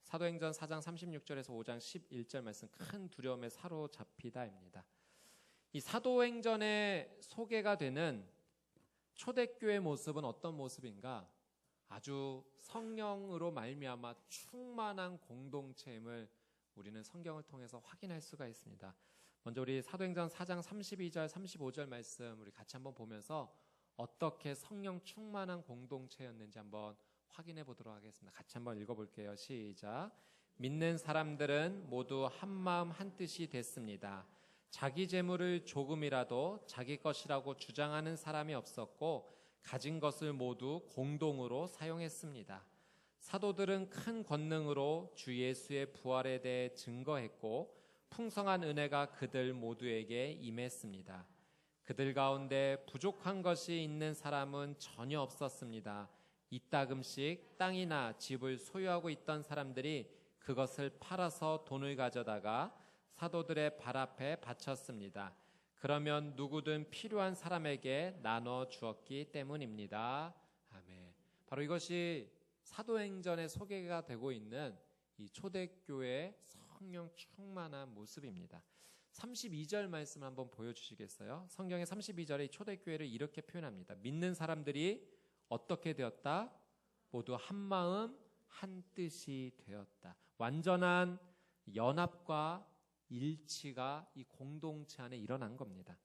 사도행전 4장 36절에서 5장 11절 말씀, 큰 두려움에 사로잡히다입니다. 이 사도행전에 소개가 되는 초대교회 모습은 어떤 모습인가? 아주 성령으로 말미암아 충만한 공동체임을 우리는 성경을 통해서 확인할 수가 있습니다. 먼저 우리 사도행전 4장 32절 35절 말씀 우리 같이 한번 보면서 어떻게 성령 충만한 공동체였는지 한번 확인해 보도록 하겠습니다. 같이 한번 읽어볼게요. 시작. 믿는 사람들은 모두 한 마음 한 뜻이 됐습니다. 자기 재물을 조금이라도 자기 것이라고 주장하는 사람이 없었고 가진 것을 모두 공동으로 사용했습니다. 사도들은 큰 권능으로 주 예수의 부활에 대해 증거했고 풍성한 은혜가 그들 모두에게 임했습니다. 그들 가운데 부족한 것이 있는 사람은 전혀 없었습니다. 이따금씩 땅이나 집을 소유하고 있던 사람들이 그것을 팔아서 돈을 가져다가 사도들의 발 앞에 바쳤습니다. 그러면 누구든 필요한 사람에게 나눠 주었기 때문입니다. 아멘. 바로 이것이 사도행전에 소개가 되고 있는 이 초대교회의 성령 충만한 모습입니다. 32절 말씀 한번 보여주시겠어요? 성경의 32절에 초대교회를 이렇게 표현합니다. 믿는 사람들이 어떻게 되었다? 모두 한 마음 한 뜻이 되었다. 완전한 연합과 일치가 이 공동체 안에 일어난 겁니다.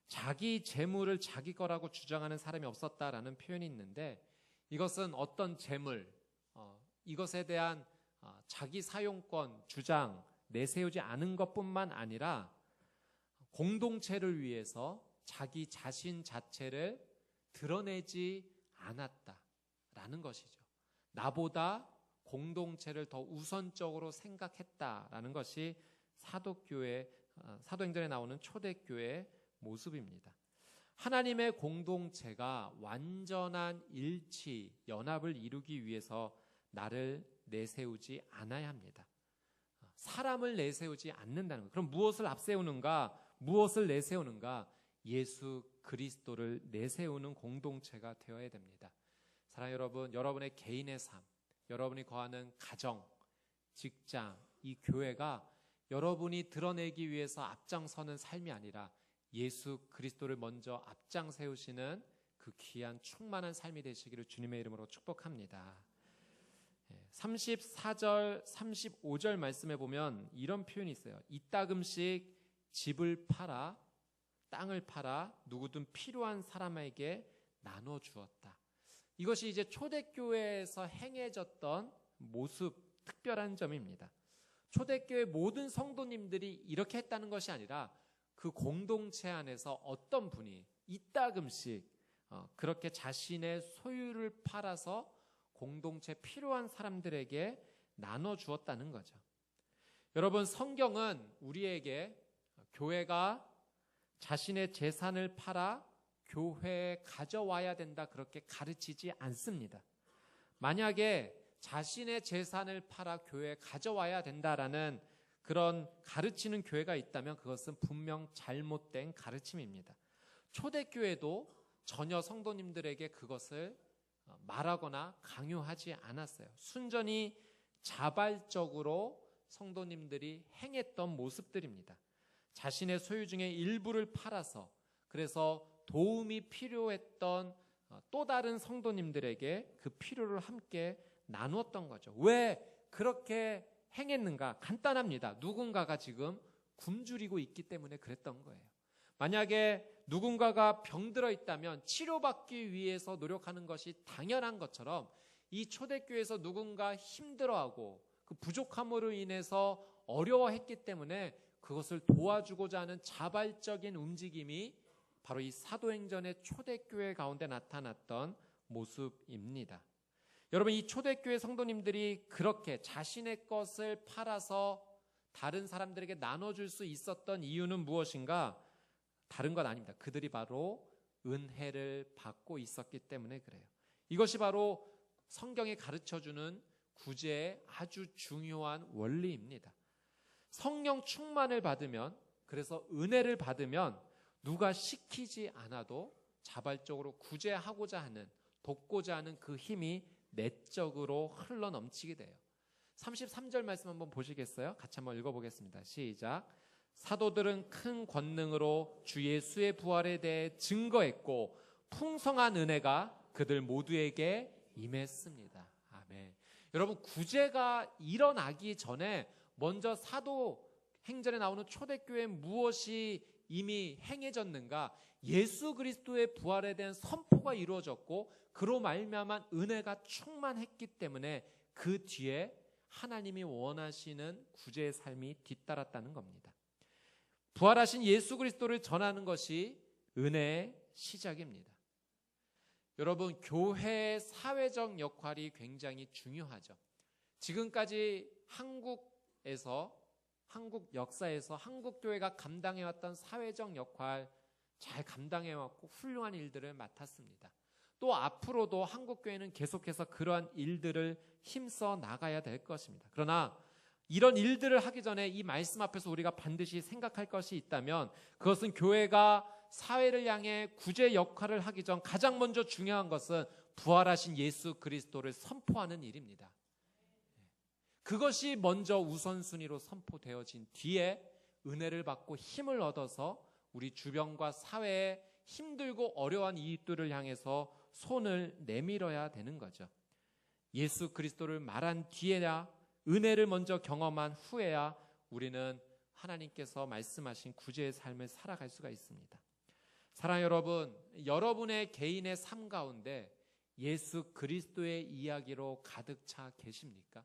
자기 재물을 자기 거라고 주장하는 사람이 없었다라는 표현이 있는데, 이것은 어떤 재물, 이것에 대한 자기 사용권, 주장 내세우지 않은 것뿐만 아니라 공동체를 위해서 자기 자신 자체를 드러내지 않았다라는 것이죠. 나보다 공동체를 더 우선적으로 생각했다라는 것이 사도행전에 나오는 초대교회의 모습입니다. 하나님의 공동체가 완전한 일치, 연합을 이루기 위해서 나를 내세우지 않아야 합니다. 사람을 내세우지 않는다는 것. 그럼 무엇을 앞세우는가? 무엇을 내세우는가? 예수 그리스도를 내세우는 공동체가 되어야 됩니다. 사랑하는 여러분, 여러분의 개인의 삶, 여러분이 거하는 가정, 직장, 이 교회가 여러분이 드러내기 위해서 앞장서는 삶이 아니라 예수 그리스도를 먼저 앞장 세우시는 그 귀한 충만한 삶이 되시기를 주님의 이름으로 축복합니다. 34절, 35절 말씀에 보면 이런 표현이 있어요. 이따금씩 집을 팔아, 땅을 팔아 누구든 필요한 사람에게 나눠주었다. 이것이 이제 초대교회에서 행해졌던 모습, 특별한 점입니다. 초대교회 모든 성도님들이 이렇게 했다는 것이 아니라 그 공동체 안에서 어떤 분이 이따금씩 그렇게 자신의 소유를 팔아서 공동체 필요한 사람들에게 나눠주었다는 거죠. 여러분, 성경은 우리에게 교회가 자신의 재산을 팔아 교회에 가져와야 된다 그렇게 가르치지 않습니다. 만약에 자신의 재산을 팔아 교회에 가져와야 된다라는 그런 가르치는 교회가 있다면 그것은 분명 잘못된 가르침입니다. 초대교회도 전혀 성도님들에게 그것을 말하거나 강요하지 않았어요. 순전히 자발적으로 성도님들이 행했던 모습들입니다. 자신의 소유 중에 일부를 팔아서, 그래서 도움이 필요했던 또 다른 성도님들에게 그 필요를 함께 나누었던 거죠. 왜 그렇게 행했는가? 간단합니다. 누군가가 지금 굶주리고 있기 때문에 그랬던 거예요. 만약에 누군가가 병들어 있다면 치료받기 위해서 노력하는 것이 당연한 것처럼 이 초대교회에서 누군가 힘들어하고 그 부족함으로 인해서 어려워했기 때문에 그것을 도와주고자 하는 자발적인 움직임이 바로 이 사도행전의 초대교회 가운데 나타났던 모습입니다. 여러분, 이 초대교회 성도님들이 그렇게 자신의 것을 팔아서 다른 사람들에게 나눠줄 수 있었던 이유는 무엇인가? 다른 건 아닙니다. 그들이 바로 은혜를 받고 있었기 때문에 그래요. 이것이 바로 성경이 가르쳐주는 구제의 아주 중요한 원리입니다. 성령 충만을 받으면, 그래서 은혜를 받으면 누가 시키지 않아도 자발적으로 구제하고자 하는, 돕고자 하는 그 힘이 내적으로 흘러넘치게 돼요. 33절 말씀 한번 보시겠어요? 같이 한번 읽어보겠습니다. 시작. 사도들은 큰 권능으로 주 예수의 부활에 대해 증거했고 풍성한 은혜가 그들 모두에게 임했습니다. 아멘. 여러분, 구제가 일어나기 전에 먼저 사도행전에 나오는 초대교회 무엇이 이미 행해졌는가? 예수 그리스도의 부활에 대한 선포가 이루어졌고 그로 말미암아 은혜가 충만했기 때문에 그 뒤에 하나님이 원하시는 구제의 삶이 뒤따랐다는 겁니다. 부활하신 예수 그리스도를 전하는 것이 은혜의 시작입니다. 여러분, 교회의 사회적 역할이 굉장히 중요하죠. 지금까지 한국 역사에서 한국 교회가 감당해왔던 사회적 역할 잘 감당해왔고 훌륭한 일들을 맡았습니다. 또 앞으로도 한국 교회는 계속해서 그러한 일들을 힘써 나가야 될 것입니다. 그러나 이런 일들을 하기 전에 이 말씀 앞에서 우리가 반드시 생각할 것이 있다면 그것은 교회가 사회를 향해 구제 역할을 하기 전 가장 먼저 중요한 것은 부활하신 예수 그리스도를 선포하는 일입니다. 그것이 먼저 우선순위로 선포되어진 뒤에 은혜를 받고 힘을 얻어서 우리 주변과 사회에 힘들고 어려운 이웃들을 향해서 손을 내밀어야 되는 거죠. 예수 그리스도를 말한 뒤에야, 은혜를 먼저 경험한 후에야 우리는 하나님께서 말씀하신 구제의 삶을 살아갈 수가 있습니다. 사랑하는 여러분, 여러분의 개인의 삶 가운데 예수 그리스도의 이야기로 가득 차 계십니까?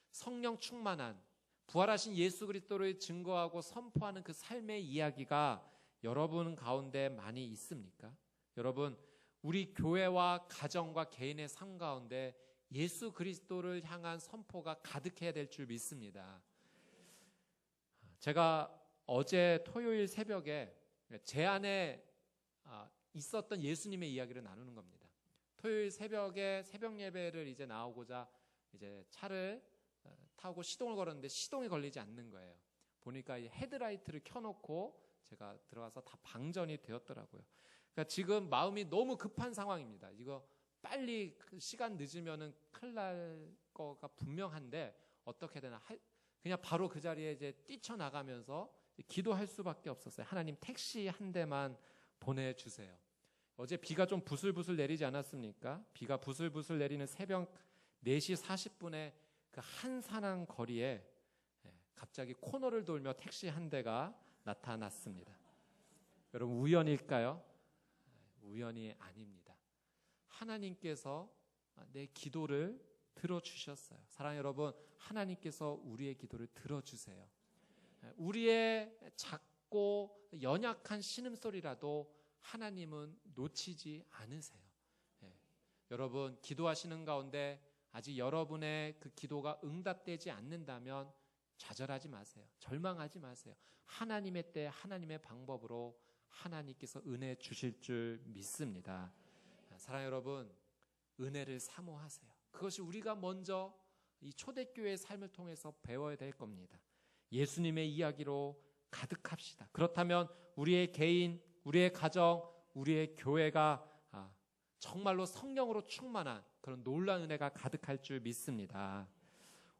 성령 충만한 부활하신 예수 그리스도를 증거하고 선포하는 그 삶의 이야기가 여러분 가운데 많이 있습니까? 여러분, 우리 교회와 가정과 개인의 삶 가운데 예수 그리스도를 향한 선포가 가득해야 될 줄 믿습니다. 제가 어제 토요일 새벽에 제 안에 있었던 예수님의 이야기를 나누는 겁니다. 토요일 새벽에 새벽 예배를 이제 나오고자 이제 차를 타고 시동을 걸었는데 시동이 걸리지 않는 거예요. 보니까 이 헤드라이트를 켜놓고 제가 들어가서 다 방전이 되었더라고요. 그러니까 지금 마음이 너무 급한 상황입니다. 이거 빨리 시간 늦으면은 큰일 날 거가 분명한데 어떻게 되나, 그냥 바로 그 자리에 이제 뛰쳐나가면서 기도할 수밖에 없었어요. 하나님, 택시 한 대만 보내주세요. 어제 비가 좀 부슬부슬 내리지 않았습니까? 비가 부슬부슬 내리는 새벽 4시 40분에 그 한산한 거리에 갑자기 코너를 돌며 택시 한 대가 나타났습니다. 여러분, 우연일까요? 우연이 아닙니다. 하나님께서 내 기도를 들어주셨어요. 사랑하는 여러분, 하나님께서 우리의 기도를 들어주세요. 우리의 작고 연약한 신음소리라도 하나님은 놓치지 않으세요. 여러분, 기도하시는 가운데 아직 여러분의 그 기도가 응답되지 않는다면 좌절하지 마세요. 절망하지 마세요. 하나님의 때, 하나님의 방법으로 하나님께서 은혜 주실 줄 믿습니다. 사랑하는 여러분, 은혜를 사모하세요. 그것이 우리가 먼저 이 초대교회의 삶을 통해서 배워야 될 겁니다. 예수님의 이야기로 가득합시다. 그렇다면 우리의 개인, 우리의 가정, 우리의 교회가 정말로 성령으로 충만한 그런 놀라운 은혜가 가득할 줄 믿습니다.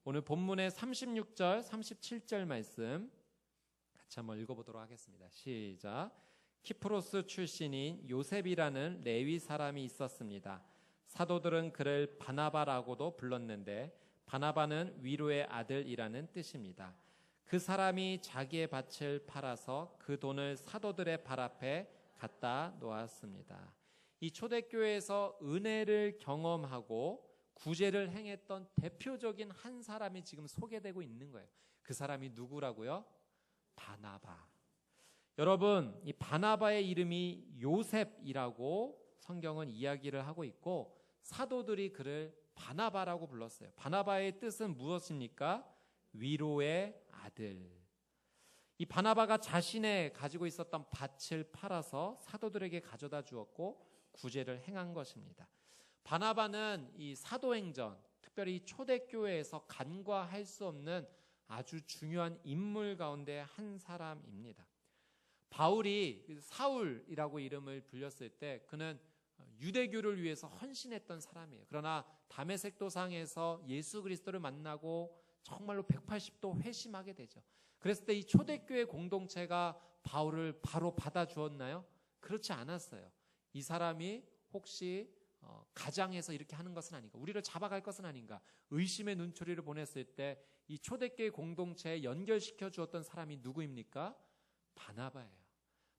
오늘 본문의 36절, 37절 말씀 같이 한번 읽어보도록 하겠습니다. 시작. 키프로스 출신인 요셉이라는 레위 사람이 있었습니다. 사도들은 그를 바나바라고도 불렀는데 바나바는 위로의 아들이라는 뜻입니다. 그 사람이 자기의 밭을 팔아서 그 돈을 사도들의 발 앞에 갖다 놓았습니다. 이 초대교회에서 은혜를 경험하고 구제를 행했던 대표적인 한 사람이 지금 소개되고 있는 거예요. 그 사람이 누구라고요? 바나바. 여러분, 이 바나바의 이름이 요셉이라고 성경은 이야기를 하고 있고 사도들이 그를 바나바라고 불렀어요. 바나바의 뜻은 무엇입니까? 위로의 아들. 이 바나바가 자신의 가지고 있었던 밭을 팔아서 사도들에게 가져다 주었고 구제를 행한 것입니다. 바나바는 이 사도행전, 특별히 초대교회에서 간과할 수 없는 아주 중요한 인물 가운데 한 사람입니다. 바울이 사울이라고 이름을 불렸을 때 그는 유대교를 위해서 헌신했던 사람이에요. 그러나 다메섹 도상에서 예수 그리스도를 만나고 정말로 180도 회심하게 되죠. 그랬을 때 이 초대교회 공동체가 바울을 바로 받아주었나요? 그렇지 않았어요. 이 사람이 혹시 가장해서 이렇게 하는 것은 아닌가, 우리를 잡아갈 것은 아닌가, 의심의 눈초리를 보냈을 때 이 초대교회 공동체에 연결시켜 주었던 사람이 누구입니까? 바나바예요.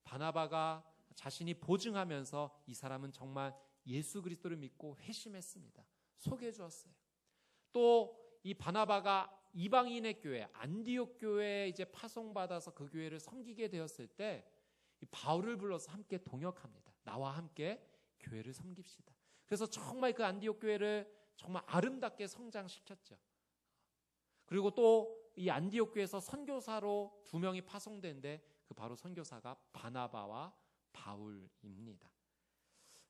바나바가 자신이 보증하면서 이 사람은 정말 예수 그리스도를 믿고 회심했습니다. 소개해 주었어요. 또 이 바나바가 이방인의 교회, 안디옥 교회에 이제 파송받아서 그 교회를 섬기게 되었을 때 이 바울을 불러서 함께 동역합니다. 나와 함께 교회를 섬깁시다. 그래서 정말 그 안디옥 교회를 정말 아름답게 성장시켰죠. 그리고 또 이 안디옥 교회에서 선교사로 2명이 파송된데 그 바로 선교사가 바나바와 바울입니다.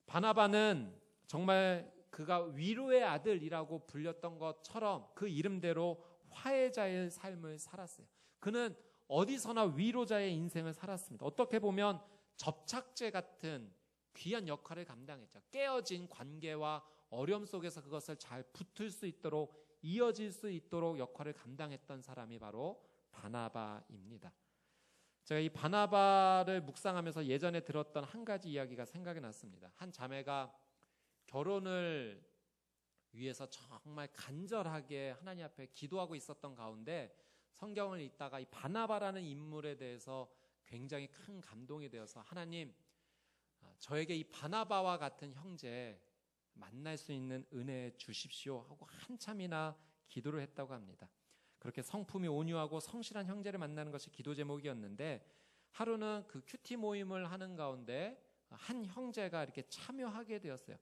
바나바는 정말 그가 위로의 아들이라고 불렸던 것처럼 그 이름대로 화해자의 삶을 살았어요. 그는 어디서나 위로자의 인생을 살았습니다. 어떻게 보면 접착제 같은 귀한 역할을 감당했죠. 깨어진 관계와 어려움 속에서 그것을 잘 붙을 수 있도록, 이어질 수 있도록 역할을 감당했던 사람이 바로 바나바입니다. 제가 이 바나바를 묵상하면서 예전에 들었던 한 가지 이야기가 생각이 났습니다. 한 자매가 결혼을 위해서 정말 간절하게 하나님 앞에 기도하고 있었던 가운데 성경을 읽다가 이 바나바라는 인물에 대해서 굉장히 큰 감동이 되어서, 하나님, 저에게 이 바나바와 같은 형제 만날 수 있는 은혜 주십시오 하고 한참이나 기도를 했다고 합니다. 그렇게 성품이 온유하고 성실한 형제를 만나는 것이 기도 제목이었는데, 하루는 그 큐티 모임을 하는 가운데 한 형제가 이렇게 참여하게 되었어요.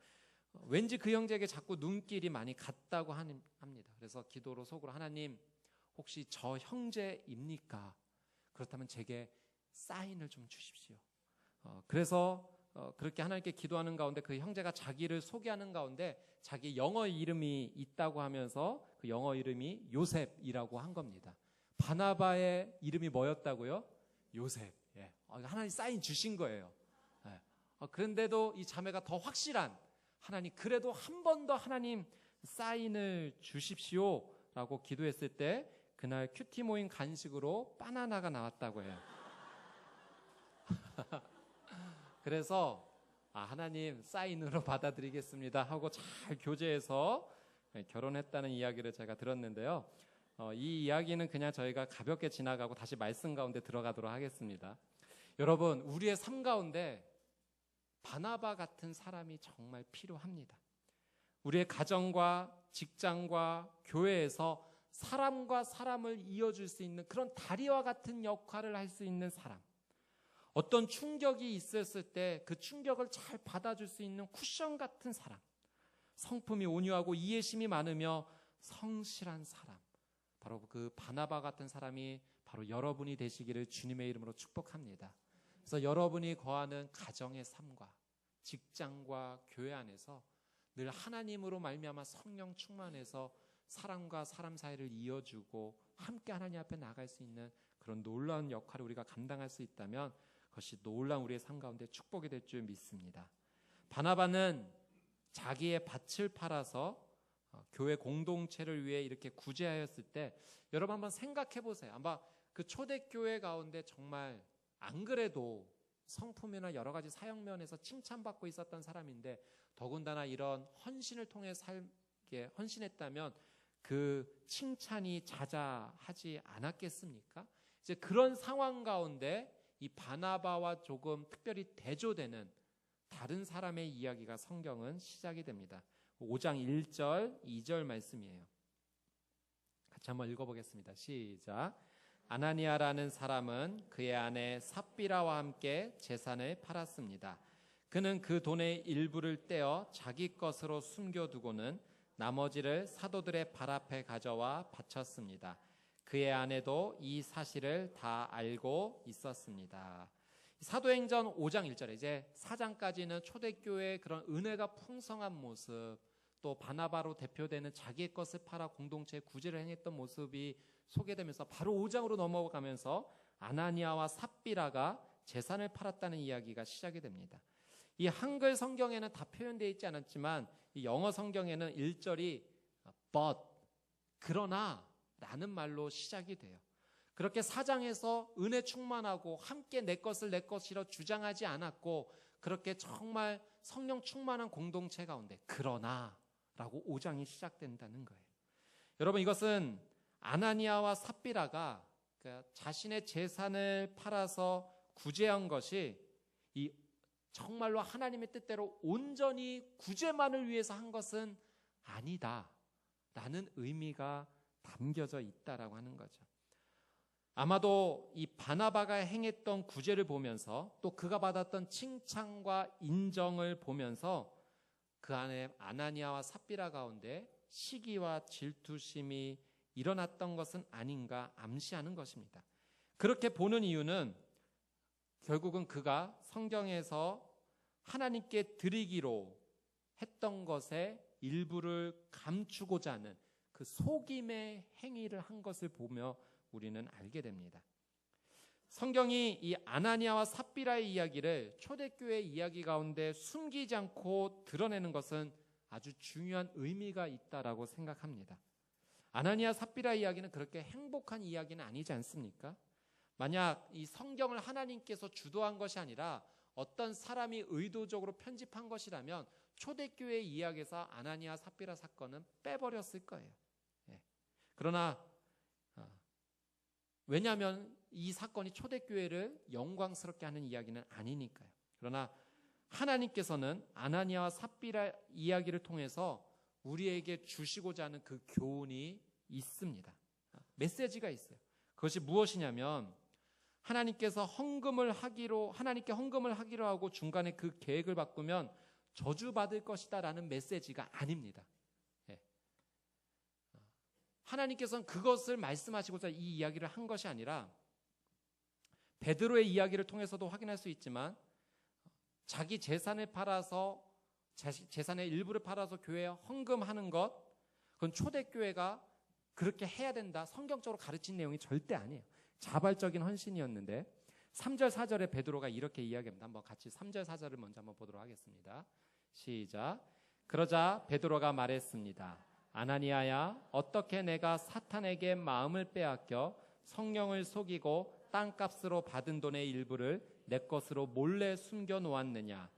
왠지 그 형제에게 자꾸 눈길이 많이 갔다고 합니다. 그래서 기도로 속으로, 하나님, 혹시 저 형제입니까? 그렇다면 제게 사인을 좀 주십시오. 그래서 그렇게 하나님께 기도하는 가운데 그 형제가 자기를 소개하는 가운데 자기 영어 이름이 있다고 하면서 그 영어 이름이 요셉이라고 한 겁니다. 바나바의 이름이 뭐였다고요? 요셉. 예. 하나님 사인 주신 거예요. 예. 그런데도 이 자매가 더 확실한, 하나님, 그래도 한 번 더 하나님 사인을 주십시오 라고 기도했을 때 그날 큐티 모임 간식으로 바나나가 나왔다고 해요. 그래서 하나님 사인으로 받아들이겠습니다 하고 잘 교제해서 결혼했다는 이야기를 제가 들었는데요. 이 이야기는 그냥 저희가 가볍게 지나가고 다시 말씀 가운데 들어가도록 하겠습니다. 여러분, 우리의 삶 가운데 바나바 같은 사람이 정말 필요합니다. 우리의 가정과 직장과 교회에서 사람과 사람을 이어줄 수 있는 그런 다리와 같은 역할을 할 수 있는 사람, 어떤 충격이 있었을 때 그 충격을 잘 받아줄 수 있는 쿠션 같은 사람, 성품이 온유하고 이해심이 많으며 성실한 사람, 바로 그 바나바 같은 사람이 바로 여러분이 되시기를 주님의 이름으로 축복합니다. 그래서 여러분이 거하는 가정의 삶과 직장과 교회 안에서 늘 하나님으로 말미암아 성령 충만해서 사람과 사람 사이를 이어주고 함께 하나님 앞에 나갈 수 있는 그런 놀라운 역할을 우리가 감당할 수 있다면 그것이 놀라운 우리의 삶 가운데 축복이 될 줄 믿습니다. 바나바는 자기의 밭을 팔아서 교회 공동체를 위해 이렇게 구제하였을 때, 여러분 한번 생각해 보세요. 아마 그 초대교회 가운데 정말 안 그래도 성품이나 여러 가지 사역면에서 칭찬받고 있었던 사람인데, 더군다나 이런 헌신을 통해 살게 헌신했다면 그 칭찬이 자자하지 않았겠습니까? 이제 그런 상황 가운데 이 바나바와 조금 특별히 대조되는 다른 사람의 이야기가 성경은 시작이 됩니다. 5장 1절, 2절 말씀이에요. 같이 한번 읽어보겠습니다. 시작. 아나니아라는 사람은 그의 아내 삽비라와 함께 재산을 팔았습니다. 그는 그 돈의 일부를 떼어 자기 것으로 숨겨두고는 나머지를 사도들의 발 앞에 가져와 바쳤습니다. 그의 아내도 이 사실을 다 알고 있었습니다. 사도행전 5장 1절에 이제 4장까지는 초대교회의 그런 은혜가 풍성한 모습, 또 바나바로 대표되는 자기의 것을 팔아 공동체에 구제를 행했던 모습이 소개되면서 바로 5장으로 넘어가면서 아나니아와 삽비라가 재산을 팔았다는 이야기가 시작이 됩니다. 이 한글 성경에는 다 표현되어 있지 않았지만 이 영어 성경에는 1절이 but, 그러나 라는 말로 시작이 돼요. 그렇게 4장에서 은혜 충만하고 함께 내 것을 내 것이라 주장하지 않았고 그렇게 정말 성령 충만한 공동체 가운데 그러나 라고 5장이 시작된다는 거예요. 여러분, 이것은 아나니아와 삽비라가 자신의 재산을 팔아서 구제한 것이 이 정말로 하나님의 뜻대로 온전히 구제만을 위해서 한 것은 아니다 라는 의미가 담겨져 있다라고 하는 거죠. 아마도 이 바나바가 행했던 구제를 보면서 또 그가 받았던 칭찬과 인정을 보면서 그 안에 아나니아와 삽비라 가운데 시기와 질투심이 일어났던 것은 아닌가 암시하는 것입니다. 그렇게 보는 이유는 결국은 그가 성경에서 하나님께 드리기로 했던 것의 일부를 감추고자 하는 그 속임의 행위를 한 것을 보며 우리는 알게 됩니다. 성경이 이 아나니아와 삽비라의 이야기를 초대교회 이야기 가운데 숨기지 않고 드러내는 것은 아주 중요한 의미가 있다라고 생각합니다. 아나니아 삽비라 이야기는 그렇게 행복한 이야기는 아니지 않습니까? 만약 이 성경을 하나님께서 주도한 것이 아니라 어떤 사람이 의도적으로 편집한 것이라면 초대교회 이야기에서 아나니아 삽비라 사건은 빼버렸을 거예요. 그러나 왜냐하면 이 사건이 초대교회를 영광스럽게 하는 이야기는 아니니까요. 그러나 하나님께서는 아나니아와 삽비라 이야기를 통해서 우리에게 주시고자 하는 그 교훈이 있습니다. 메시지가 있어요. 그것이 무엇이냐면 하나님께 헌금을 하기로 하고 중간에 그 계획을 바꾸면 저주받을 것이다 라는 메시지가 아닙니다. 하나님께서는 그것을 말씀하시고자 이 이야기를 한 것이 아니라 베드로의 이야기를 통해서도 확인할 수 있지만 자기 재산을 팔아서 재산의 일부를 팔아서 교회에 헌금하는 것, 그건 초대교회가 그렇게 해야 된다 성경적으로 가르친 내용이 절대 아니에요. 자발적인 헌신이었는데 3절 4절에 베드로가 이렇게 이야기합니다. 한번 같이 3절 4절을 먼저 한번 보도록 하겠습니다. 시작. 그러자 베드로가 말했습니다. 아나니아야, 어떻게 내가 사탄에게 마음을 빼앗겨 성령을 속이고 땅값으로 받은 돈의 일부를 내 것으로 몰래 숨겨 놓았느냐?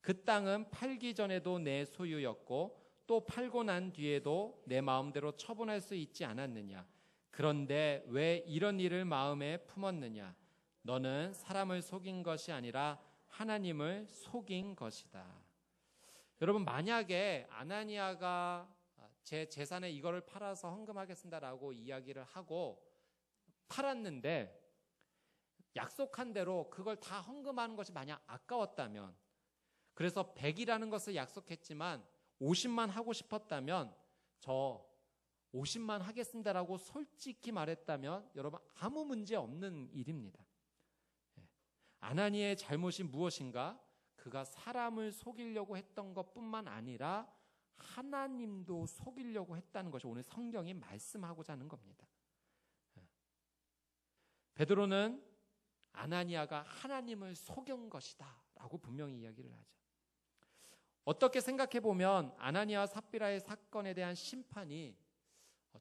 그 땅은 팔기 전에도 내 소유였고 또 팔고 난 뒤에도 내 마음대로 처분할 수 있지 않았느냐? 그런데 왜 이런 일을 마음에 품었느냐? 너는 사람을 속인 것이 아니라 하나님을 속인 것이다. 여러분, 만약에 아나니아가 제 재산에 이거를 팔아서 헌금하겠습니다라고 이야기를 하고 팔았는데 약속한 대로 그걸 다 헌금하는 것이 만약 아까웠다면, 그래서 100이라는 것을 약속했지만 50만 하고 싶었다면 저 50만 하겠습니다라고 솔직히 말했다면 여러분 아무 문제 없는 일입니다. 아나니아의 잘못이 무엇인가? 그가 사람을 속이려고 했던 것뿐만 아니라 하나님도 속이려고 했다는 것이 오늘 성경이 말씀하고자 하는 겁니다. 베드로는 아나니아가 하나님을 속인 것이다 라고 분명히 이야기를 하죠. 어떻게 생각해 보면 아나니아와 삽비라의 사건에 대한 심판이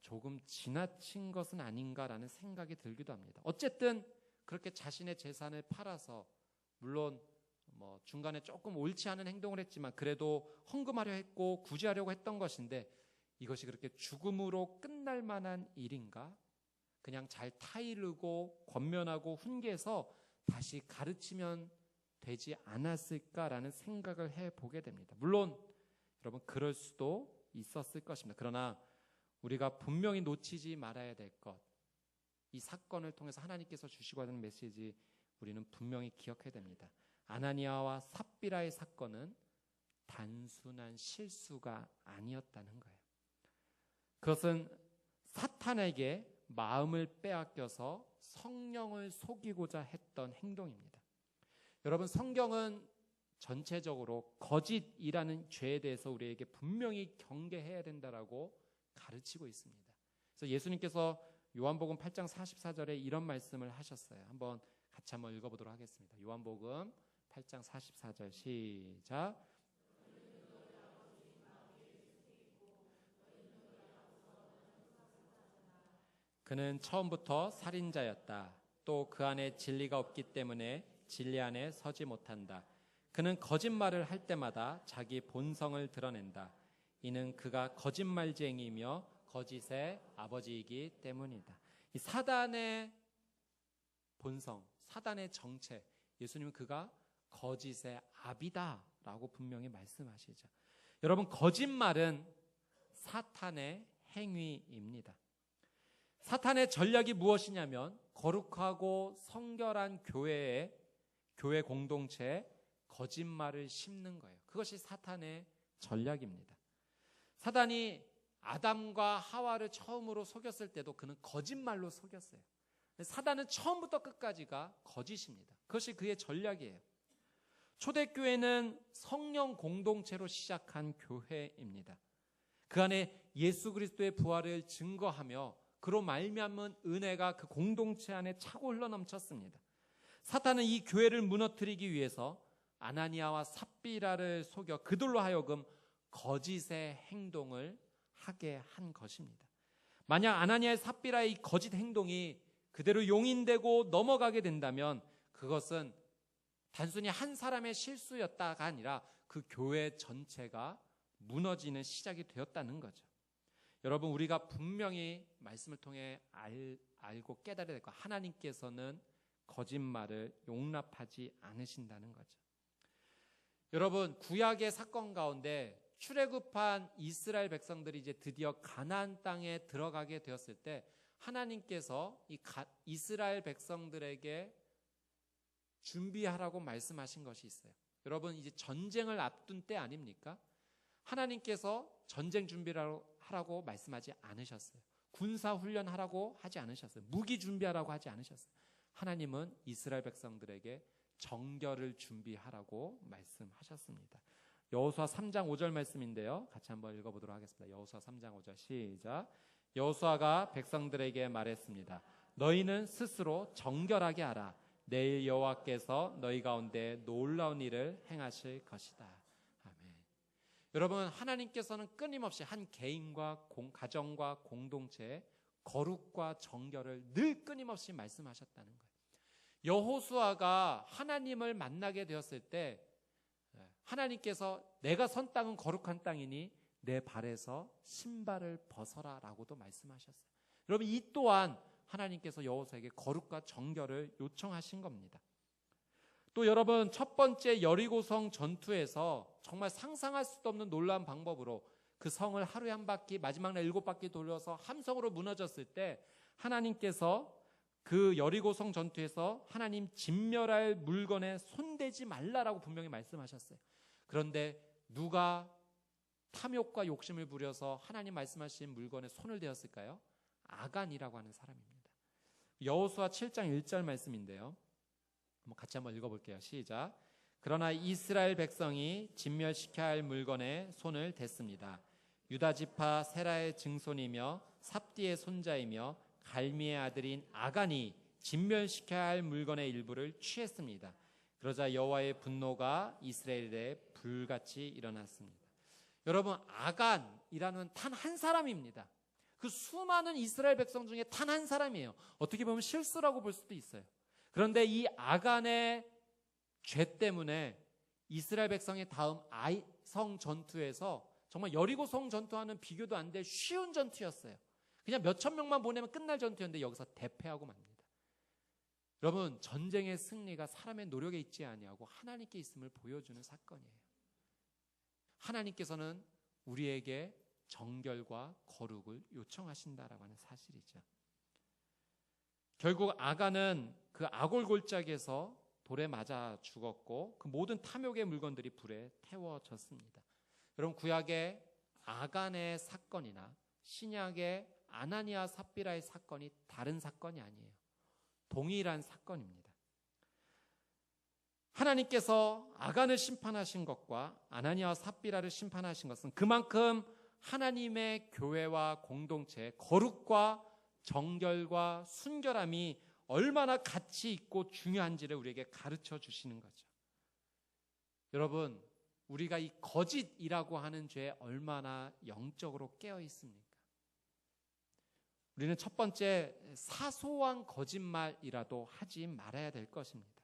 조금 지나친 것은 아닌가라는 생각이 들기도 합니다. 어쨌든 그렇게 자신의 재산을 팔아서, 물론 중간에 조금 옳지 않은 행동을 했지만 그래도 헌금하려 했고 구제하려고 했던 것인데 이것이 그렇게 죽음으로 끝날 만한 일인가? 그냥 잘 타이르고 권면하고 훈계해서 다시 가르치면 되지 않았을까라는 생각을 해보게 됩니다. 물론 여러분 그럴 수도 있었을 것입니다. 그러나 우리가 분명히 놓치지 말아야 될 것, 이 사건을 통해서 하나님께서 주시고 하는 메시지 우리는 분명히 기억해야 됩니다. 아나니아와 삽비라의 사건은 단순한 실수가 아니었다는 거예요. 그것은 사탄에게 마음을 빼앗겨서 성령을 속이고자 했던 행동입니다. 여러분, 성경은 전체적으로 거짓이라는 죄에 대해서 우리에게 분명히 경계해야 된다라고 가르치고 있습니다. 그래서 예수님께서 요한복음 8장 44절에 이런 말씀을 하셨어요. 같이 한번 읽어보도록 하겠습니다. 요한복음 8장 44절 시작. 그는 처음부터 살인자였다. 또 그 안에 진리가 없기 때문에 진리 안에 서지 못한다. 그는 거짓말을 할 때마다 자기 본성을 드러낸다. 이는 그가 거짓말쟁이이며 거짓의 아버지이기 때문이다. 이 사단의 본성, 사단의 정체, 예수님은 그가 거짓의 아비다라고 분명히 말씀하시죠. 여러분, 거짓말은 사탄의 행위입니다. 사탄의 전략이 무엇이냐면 거룩하고 성결한 교회 공동체에 거짓말을 심는 거예요. 그것이 사탄의 전략입니다. 사단이 아담과 하와를 처음으로 속였을 때도 그는 거짓말로 속였어요. 사단은 처음부터 끝까지가 거짓입니다. 그것이 그의 전략이에요. 초대교회는 성령 공동체로 시작한 교회입니다. 그 안에 예수 그리스도의 부활을 증거하며 그로 말미암은 은혜가 그 공동체 안에 차고 흘러넘쳤습니다. 사탄은 이 교회를 무너뜨리기 위해서 아나니아와 삽비라를 속여 그들로 하여금 거짓의 행동을 하게 한 것입니다. 만약 아나니아의 삽비라의 이 거짓 행동이 그대로 용인되고 넘어가게 된다면 그것은 단순히 한 사람의 실수였다가 아니라 그 교회 전체가 무너지는 시작이 되었다는 거죠. 여러분, 우리가 분명히 말씀을 통해 알고 깨달아야 될 것, 하나님께서는 거짓말을 용납하지 않으신다는 거죠. 여러분, 구약의 사건 가운데 출애굽한 이스라엘 백성들이 이제 드디어 가나안 땅에 들어가게 되었을 때 하나님께서 이스라엘 백성들에게 준비하라고 말씀하신 것이 있어요. 여러분, 이제 전쟁을 앞둔 때 아닙니까? 하나님께서 전쟁 준비를 하라고 말씀하지 않으셨어요. 군사 훈련하라고 하지 않으셨어요. 무기 준비하라고 하지 않으셨어요. 하나님은 이스라엘 백성들에게 정결을 준비하라고 말씀하셨습니다. 여호수아 3장 5절 말씀인데요. 같이 한번 읽어보도록 하겠습니다. 여호수아 3장 5절 시작. 여호수아가 백성들에게 말했습니다. 너희는 스스로 정결하게 하라. 내일 여호와께서 너희 가운데 놀라운 일을 행하실 것이다. 아멘. 여러분, 하나님께서는 끊임없이 한 개인과 가정과 공동체의 거룩과 정결을 늘 끊임없이 말씀하셨다는 거예요. 여호수아가 하나님을 만나게 되었을 때 하나님께서 내가 선 땅은 거룩한 땅이니 내 발에서 신발을 벗어라 라고도 말씀하셨어요. 여러분, 이 또한 하나님께서 여호수아에게 거룩과 정결을 요청하신 겁니다. 또 여러분, 첫 번째 여리고성 전투에서 정말 상상할 수도 없는 놀라운 방법으로 그 성을 하루에 한 바퀴, 마지막 날 7바퀴 돌려서 함성으로 무너졌을 때 하나님께서 그 여리고성 전투에서 하나님 진멸할 물건에 손대지 말라라고 분명히 말씀하셨어요. 그런데 누가 탐욕과 욕심을 부려서 하나님 말씀하신 물건에 손을 대었을까요? 아간이라고 하는 사람입니다. 여호수아 7장 1절 말씀인데요. 같이 한번 읽어볼게요. 시작. 그러나 이스라엘 백성이 진멸시켜야 할 물건에 손을 댔습니다. 유다 지파 세라의 증손이며 삽디의 손자이며 갈미의 아들인 아간이 진멸시켜야 할 물건의 일부를 취했습니다. 그러자 여호와의 분노가 이스라엘에 불같이 일어났습니다. 여러분, 아간이라는 단 한 사람입니다. 그 수많은 이스라엘 백성 중에 단 한 사람이에요. 어떻게 보면 실수라고 볼 수도 있어요. 그런데 이 아간의 죄 때문에 이스라엘 백성의 다음 아이성 전투에서 정말 여리고성 전투와는 비교도 안 될 쉬운 전투였어요. 그냥 몇천 명만 보내면 끝날 전투였는데 여기서 대패하고 맙니다. 여러분, 전쟁의 승리가 사람의 노력에 있지 아니하고 하나님께 있음을 보여주는 사건이에요. 하나님께서는 우리에게 정결과 거룩을 요청하신다라고 하는 사실이죠. 결국 아간은 그 아골 골짜기에서 돌에 맞아 죽었고 그 모든 탐욕의 물건들이 불에 태워졌습니다. 여러분, 구약의 아간의 사건이나 신약의 아나니아 삽비라의 사건이 다른 사건이 아니에요. 동일한 사건입니다. 하나님께서 아간을 심판하신 것과 아나니아와 삽비라를 심판하신 것은 그만큼 하나님의 교회와 공동체의 거룩과 정결과 순결함이 얼마나 가치 있고 중요한지를 우리에게 가르쳐 주시는 거죠. 여러분, 우리가 이 거짓이라고 하는 죄에 얼마나 영적으로 깨어 있습니까? 우리는 첫 번째, 사소한 거짓말이라도 하지 말아야 될 것입니다.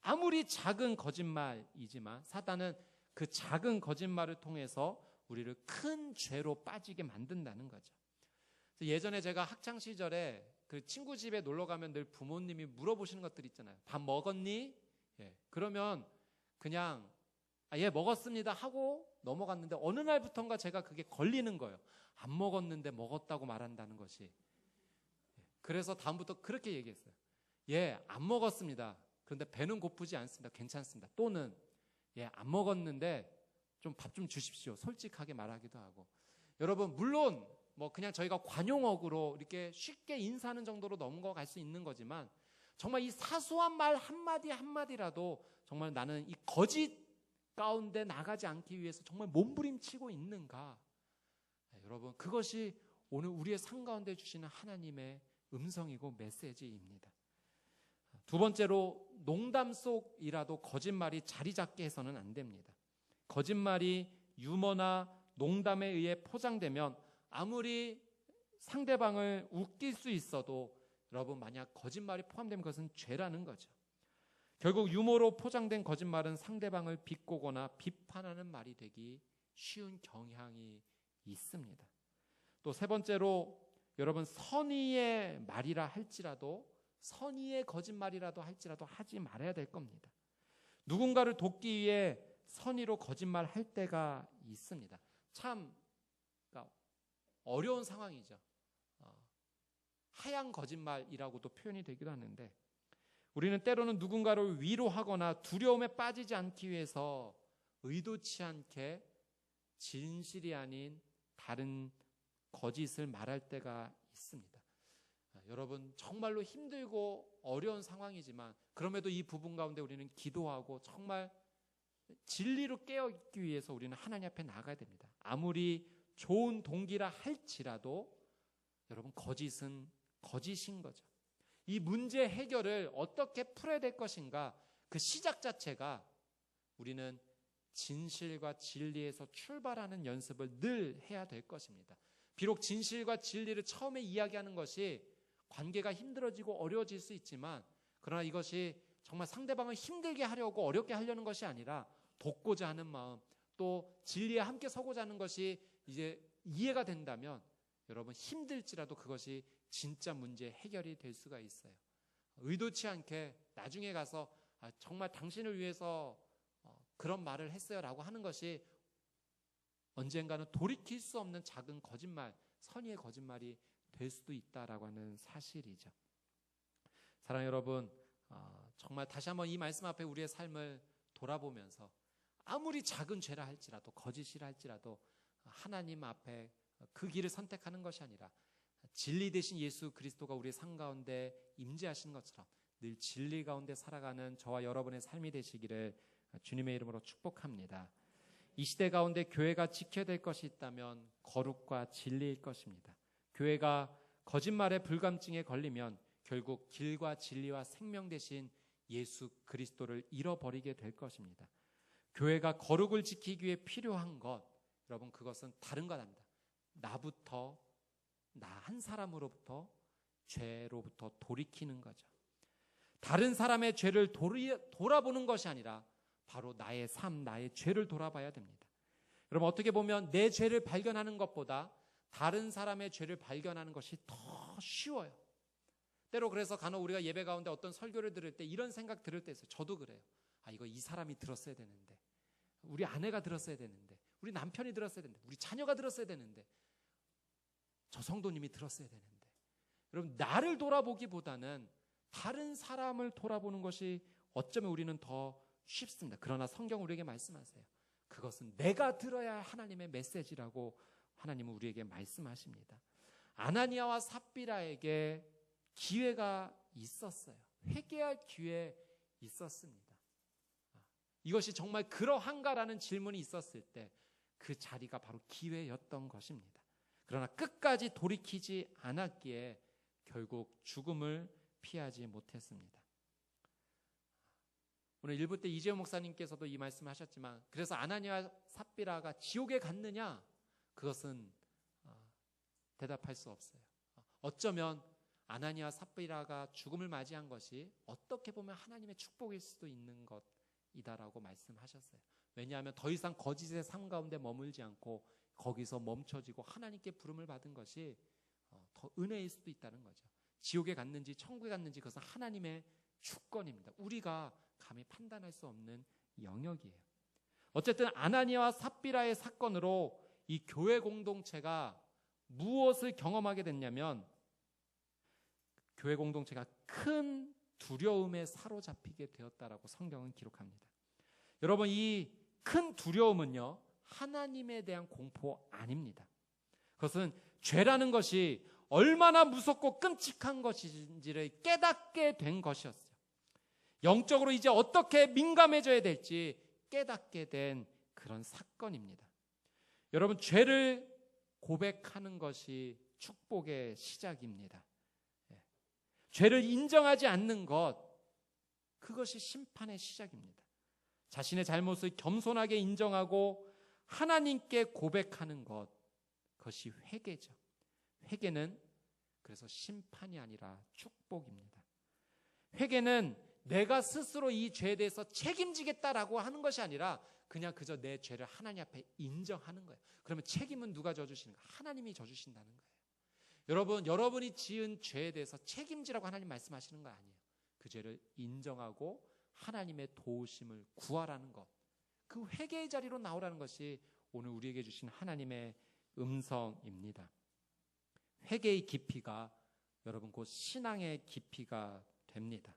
아무리 작은 거짓말이지만 사단은 그 작은 거짓말을 통해서 우리를 큰 죄로 빠지게 만든다는 거죠. 예전에 제가 학창 시절에 그 친구 집에 놀러 가면 늘 부모님이 물어보시는 것들 있잖아요. 밥 먹었니? 그러면 그냥 예, 먹었습니다 하고 넘어갔는데 어느 날부턴가 제가 그게 걸리는 거예요. 안 먹었는데 먹었다고 말한다는 것이. 그래서 다음부터 그렇게 얘기했어요. 예, 안 먹었습니다. 그런데 배는 고프지 않습니다. 괜찮습니다. 또는 예, 안 먹었는데 좀 밥 좀 주십시오. 솔직하게 말하기도 하고. 여러분, 물론 뭐 그냥 저희가 관용어구로 이렇게 쉽게 인사하는 정도로 넘어갈 수 있는 거지만 정말 이 사소한 말 한마디 한마디라도 정말 나는 이 거짓 가운데 나가지 않기 위해서 정말 몸부림치고 있는가. 여러분, 그것이 오늘 우리의 삶 가운데 주시는 하나님의 음성이고 메시지입니다. 두 번째로, 농담 속이라도 거짓말이 자리 잡게 해서는 안 됩니다. 거짓말이 유머나 농담에 의해 포장되면 아무리 상대방을 웃길 수 있어도 여러분, 만약 거짓말이 포함된 것은 죄라는 거죠. 결국 유머로 포장된 거짓말은 상대방을 비꼬거나 비판하는 말이 되기 쉬운 경향이 있습니다. 또 세 번째로, 여러분, 선의의 말이라 할지라도, 선의의 거짓말이라도 할지라도 하지 말아야 될 겁니다. 누군가를 돕기 위해 선의로 거짓말할 때가 있습니다. 참 그러니까 어려운 상황이죠. 하얀 거짓말이라고도 표현이 되기도 하는데, 우리는 때로는 누군가를 위로하거나 두려움에 빠지지 않기 위해서 의도치 않게 진실이 아닌 다른 거짓을 말할 때가 있습니다. 여러분, 정말로 힘들고 어려운 상황이지만 그럼에도 이 부분 가운데 우리는 기도하고 정말 진리로 깨어있기 위해서 우리는 하나님 앞에 나가야 됩니다. 아무리 좋은 동기라 할지라도 여러분, 거짓은 거짓인 거죠. 이 문제 해결을 어떻게 풀어야 될 것인가, 그 시작 자체가 우리는 진실과 진리에서 출발하는 연습을 늘 해야 될 것입니다. 비록 진실과 진리를 처음에 이야기하는 것이 관계가 힘들어지고 어려워질 수 있지만, 그러나 이것이 정말 상대방을 힘들게 하려고 어렵게 하려는 것이 아니라 돕고자 하는 마음, 또 진리에 함께 서고자 하는 것이 이제 이해가 된다면 여러분, 힘들지라도 그것이 진짜 문제 해결이 될 수가 있어요. 의도치 않게 나중에 가서 정말 당신을 위해서 그런 말을 했어요 라고 하는 것이 언젠가는 돌이킬 수 없는 작은 거짓말, 선의의 거짓말이 될 수도 있다라고 하는 사실이죠. 사랑하는 여러분, 정말 다시 한번 이 말씀 앞에 우리의 삶을 돌아보면서 아무리 작은 죄라 할지라도, 거짓이라 할지라도 하나님 앞에 그 길을 선택하는 것이 아니라 진리 되신 예수 그리스도가 우리의 삶 가운데 임재하시는 것처럼 늘 진리 가운데 살아가는 저와 여러분의 삶이 되시기를 주님의 이름으로 축복합니다. 이 시대 가운데 교회가 지켜야 될 것이 있다면 거룩과 진리일 것입니다. 교회가 거짓말의 불감증에 걸리면 결국 길과 진리와 생명 되신 예수 그리스도를 잃어버리게 될 것입니다. 교회가 거룩을 지키기 위해 필요한 것, 여러분, 그것은 다른 것 아닙니다. 나부터, 나 한 사람으로부터 죄로부터 돌이키는 거죠. 다른 사람의 죄를 돌아보는 것이 아니라 바로 나의 삶, 나의 죄를 돌아봐야 됩니다. 여러분, 어떻게 보면 내 죄를 발견하는 것보다 다른 사람의 죄를 발견하는 것이 더 쉬워요. 때로 그래서 간혹 우리가 예배 가운데 어떤 설교를 들을 때 이런 생각 들을 때 있어요. 저도 그래요. 이거 이 사람이 들었어야 되는데, 우리 아내가 들었어야 되는데, 우리 남편이 들었어야 되는데, 우리 자녀가 들었어야 되는데, 저 성도님이 들었어야 되는데. 여러분, 나를 돌아보기보다는 다른 사람을 돌아보는 것이 어쩌면 우리는 더 쉽습니다. 그러나 성경 우리에게 말씀하세요. 그것은 내가 들어야 할 하나님의 메시지라고 하나님은 우리에게 말씀하십니다. 아나니아와 삽비라에게 기회가 있었어요. 회개할 기회 있었습니다. 이것이 정말 그러한가라는 질문이 있었을 때 그 자리가 바로 기회였던 것입니다. 그러나 끝까지 돌이키지 않았기에 결국 죽음을 피하지 못했습니다. 오늘 1부 때 이재용 목사님께서도 이 말씀을 하셨지만, 그래서 아나니아와 삽비라가 지옥에 갔느냐? 그것은 대답할 수 없어요. 어쩌면 아나니아와 삽비라가 죽음을 맞이한 것이 어떻게 보면 하나님의 축복일 수도 있는 것이다라고 말씀하셨어요. 왜냐하면 더 이상 거짓의 삶 가운데 머물지 않고 거기서 멈춰지고 하나님께 부름을 받은 것이 더 은혜일 수도 있다는 거죠. 지옥에 갔는지 천국에 갔는지 그것은 하나님의 주권입니다. 우리가 감히 판단할 수 없는 영역이에요. 어쨌든 아나니아와 삽비라의 사건으로 이 교회 공동체가 무엇을 경험하게 됐냐면, 교회 공동체가 큰 두려움에 사로잡히게 되었다라고 성경은 기록합니다. 여러분, 이 큰 두려움은요, 하나님에 대한 공포 아닙니다. 그것은 죄라는 것이 얼마나 무섭고 끔찍한 것인지를 깨닫게 된 것이었어요. 영적으로 이제 어떻게 민감해져야 될지 깨닫게 된 그런 사건입니다. 여러분, 죄를 고백하는 것이 축복의 시작입니다. 죄를 인정하지 않는 것, 그것이 심판의 시작입니다. 자신의 잘못을 겸손하게 인정하고 하나님께 고백하는 것, 그것이 회개죠. 회개는 그래서 심판이 아니라 축복입니다. 회개는 내가 스스로 이 죄에 대해서 책임지겠다라고 하는 것이 아니라 그냥 그저 내 죄를 하나님 앞에 인정하는 거예요. 그러면 책임은 누가 져주시는가? 하나님이 져주신다는 거예요. 여러분, 여러분이 지은 죄에 대해서 책임지라고 하나님 말씀하시는 거 아니에요. 그 죄를 인정하고 하나님의 도우심을 구하라는 것, 그 회개의 자리로 나오라는 것이 오늘 우리에게 주신 하나님의 음성입니다. 회개의 깊이가 여러분 곧 신앙의 깊이가 됩니다.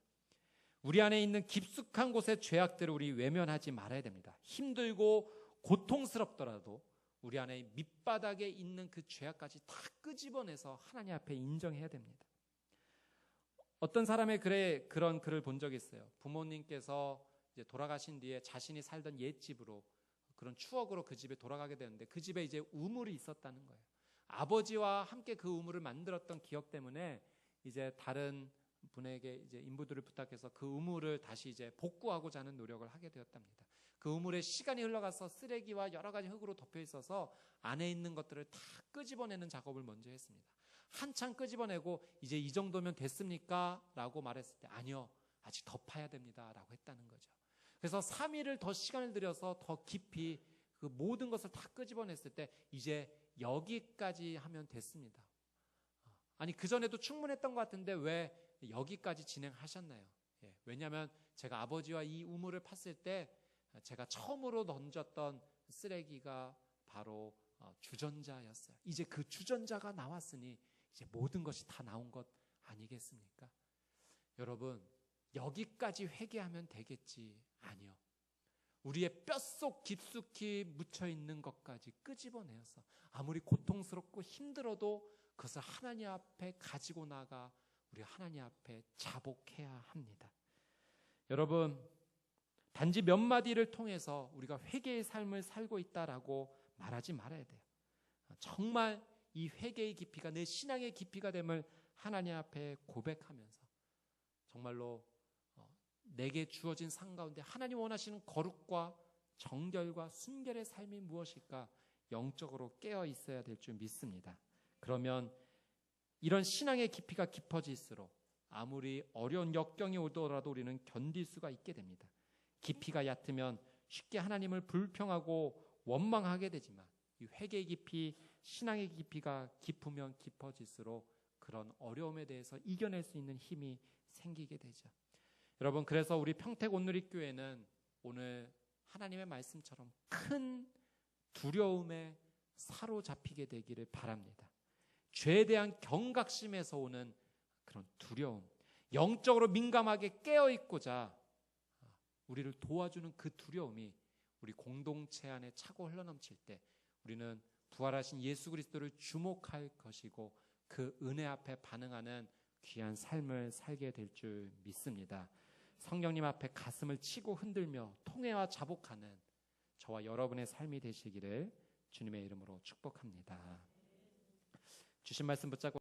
우리 안에 있는 깊숙한 곳의 죄악들을 우리 외면하지 말아야 됩니다. 힘들고 고통스럽더라도 우리 안에 밑바닥에 있는 그 죄악까지 다 끄집어내서 하나님 앞에 인정해야 됩니다. 어떤 사람의 그런 글을 본 적이 있어요. 부모님께서 이제 돌아가신 뒤에 자신이 살던 옛집으로, 그런 추억으로 그 집에 돌아가게 되는데, 그 집에 이제 우물이 있었다는 거예요. 아버지와 함께 그 우물을 만들었던 기억 때문에 이제 다른 분에게 이제 인부들을 부탁해서 그 우물을 다시 이제 복구하고자 하는 노력을 하게 되었답니다. 그 우물에 시간이 흘러가서 쓰레기와 여러 가지 흙으로 덮여 있어서 안에 있는 것들을 다 끄집어내는 작업을 먼저 했습니다. 한참 끄집어내고 이제 이 정도면 됐습니까? 라고 말했을 때 아니요, 아직 더 파야 됩니다 라고 했다는 거죠. 그래서 3일을 더 시간을 들여서 더 깊이 그 모든 것을 다 끄집어냈을 때 이제 여기까지 하면 됐습니다. 아니, 그전에도 충분했던 것 같은데 왜 여기까지 진행하셨나요? 왜냐하면 제가 아버지와 이 우물을 팠을 때 제가 처음으로 던졌던 쓰레기가 바로 주전자였어요. 이제 그 주전자가 나왔으니 이제 모든 것이 다 나온 것 아니겠습니까? 여러분, 여기까지 회개하면 되겠지? 아니요. 우리의 뼛속 깊숙이 묻혀있는 것까지 끄집어내어서 아무리 고통스럽고 힘들어도 그것을 하나님 앞에 가지고 나가 우리 하나님 앞에 자복해야 합니다. 여러분, 단지 몇 마디를 통해서 우리가 회개의 삶을 살고 있다라고 말하지 말아야 돼요. 정말 이 회개의 깊이가 내 신앙의 깊이가 됨을 하나님 앞에 고백하면서 정말로 내게 주어진 삶 가운데 하나님 원하시는 거룩과 정결과 순결의 삶이 무엇일까 영적으로 깨어 있어야 될 줄 믿습니다. 그러면 이런 신앙의 깊이가 깊어질수록 아무리 어려운 역경이 오더라도 우리는 견딜 수가 있게 됩니다. 깊이가 얕으면 쉽게 하나님을 불평하고 원망하게 되지만 이 회개의 깊이, 신앙의 깊이가 깊으면 깊어질수록 그런 어려움에 대해서 이겨낼 수 있는 힘이 생기게 되죠. 여러분, 그래서 우리 평택 온누리교회는 오늘 하나님의 말씀처럼 큰 두려움에 사로잡히게 되기를 바랍니다. 죄에 대한 경각심에서 오는 그런 두려움, 영적으로 민감하게 깨어있고자 우리를 도와주는 그 두려움이 우리 공동체 안에 차고 흘러넘칠 때 우리는 부활하신 예수 그리스도를 주목할 것이고 그 은혜 앞에 반응하는 귀한 삶을 살게 될 줄 믿습니다. 성령님 앞에 가슴을 치고 흔들며 통회와 자복하는 저와 여러분의 삶이 되시기를 주님의 이름으로 축복합니다. 주신 말씀 붙잡고